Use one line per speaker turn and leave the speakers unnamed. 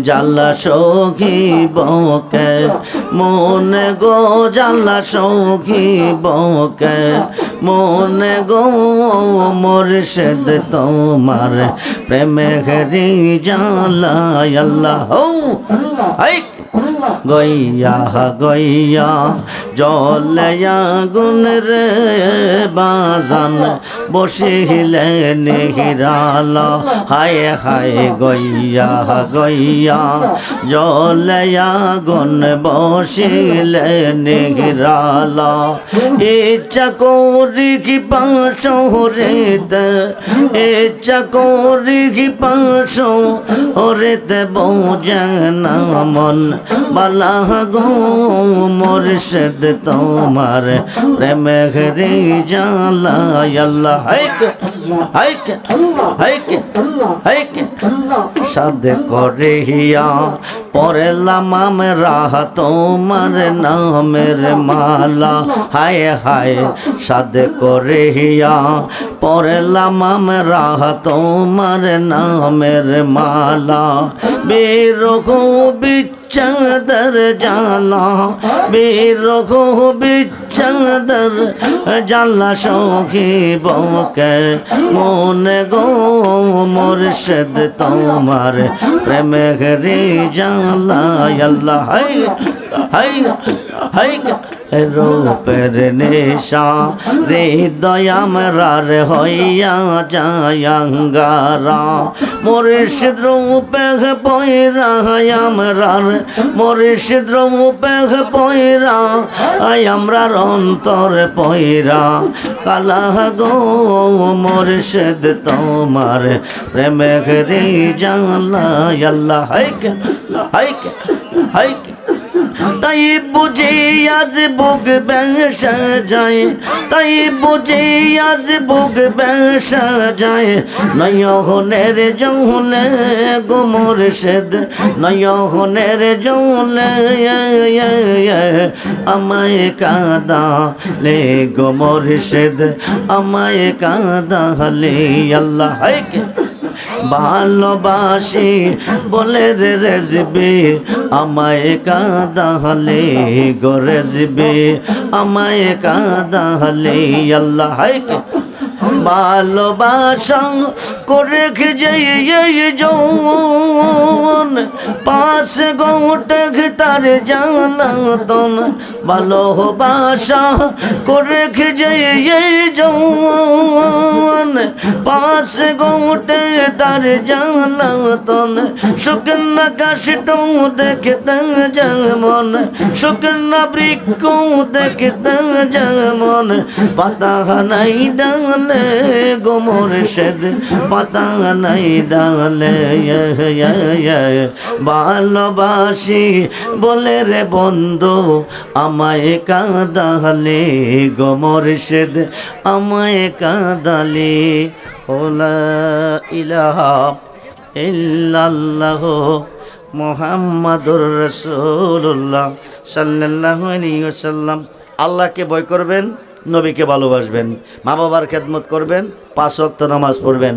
জাল্লা সখী বকে মনে গো জাল্লা সখী বকে মনে গো মুর্শিদ তোমার প্রেমে ঘেরি জালা আল্লাহ হাইক গইয়া গইয়া জলয়া গুন রে বাজান বসিলে নিহিরালা হায় হায় গইয়া গইয়া জলয়া গুন বসিলে নিহিরালা ইচ্ছা করি কি পাশো রেতে ইচ্ছা করি কি পাশো রেতে বোঝানা মন বালা গো মুর্শিদ তোমার প্রেমে ঘেরি জালা আল্লাহ হাইক হাইক হাইক হাইক সাদ করে হিয়া পড়লাম আমরা তোমার নামের মালা হায় হায় সাদ করে হিয়া পড়লাম আমরা তোমার নামের মালা বিরহ বিচ্ছাদর জালা বিরহ বিচ্ছাদর জালা সখী বকে মনে গো মুর্শিদ তোমার প্রেমে ঘেরি জালা আল্লাহ হাই হাই হাই রূপের নেশা হৃদয় আমরার হইয়া যায়াঙ্গারা মুর্শিদ রূপে পয়রা আমরার মুর্শিদ রূপে পয়রা আমরার অন্তর পয়রা কালা গো মুর্শিদ তোমার প্রেমে ঘেরি জালা আল্লাহ হাইক হাইক হাইক তাই বুঝে আজ বুক বেশা যায় তাই বুঝে আজ বুক বেশা যায় নয়নের জৌলে গো মুর্শিদ নয়নের জৌলে আমায় কাঁদালে গো মুর্শিদ আমায় কাঁদালে আল্লাহ হাইক ভালোবাসি বলে রে রেজবে আমায় কাঁদালে গো রেজবে আমায় কাঁদালে আল্লাহ হাইক ভালোবাসা করে খেয়ে যৌন পাশ গোটে তার জানাতন ভালোবাসা করে খেয়ে যৌন পাশ গোটে তার জানাতন শুকনা কাশটো দেখতে যেমন শুকনা বৃক্ষ দেখতে যেমন পাতা নাই ডালে গো মুর্শিদ পাতা নাই ডালে ভালোবাসি বলে রে বন্ধু আমায় কাঁদালে গো মুর্শিদ আমায় কাঁদালে লা ইলাহা ইল্লাল্লাহ মুহাম্মাদুর রাসূলুল্লাহ সাল্লাল্লাহু আলাইহি ওয়াসাল্লাম। আল্লাহকে ভয় করবেন, নবীকে ভালোবাসবেন, মা বাবার খেদমত করবেন, 5 ওয়াক্ত নামাজ পড়বেন।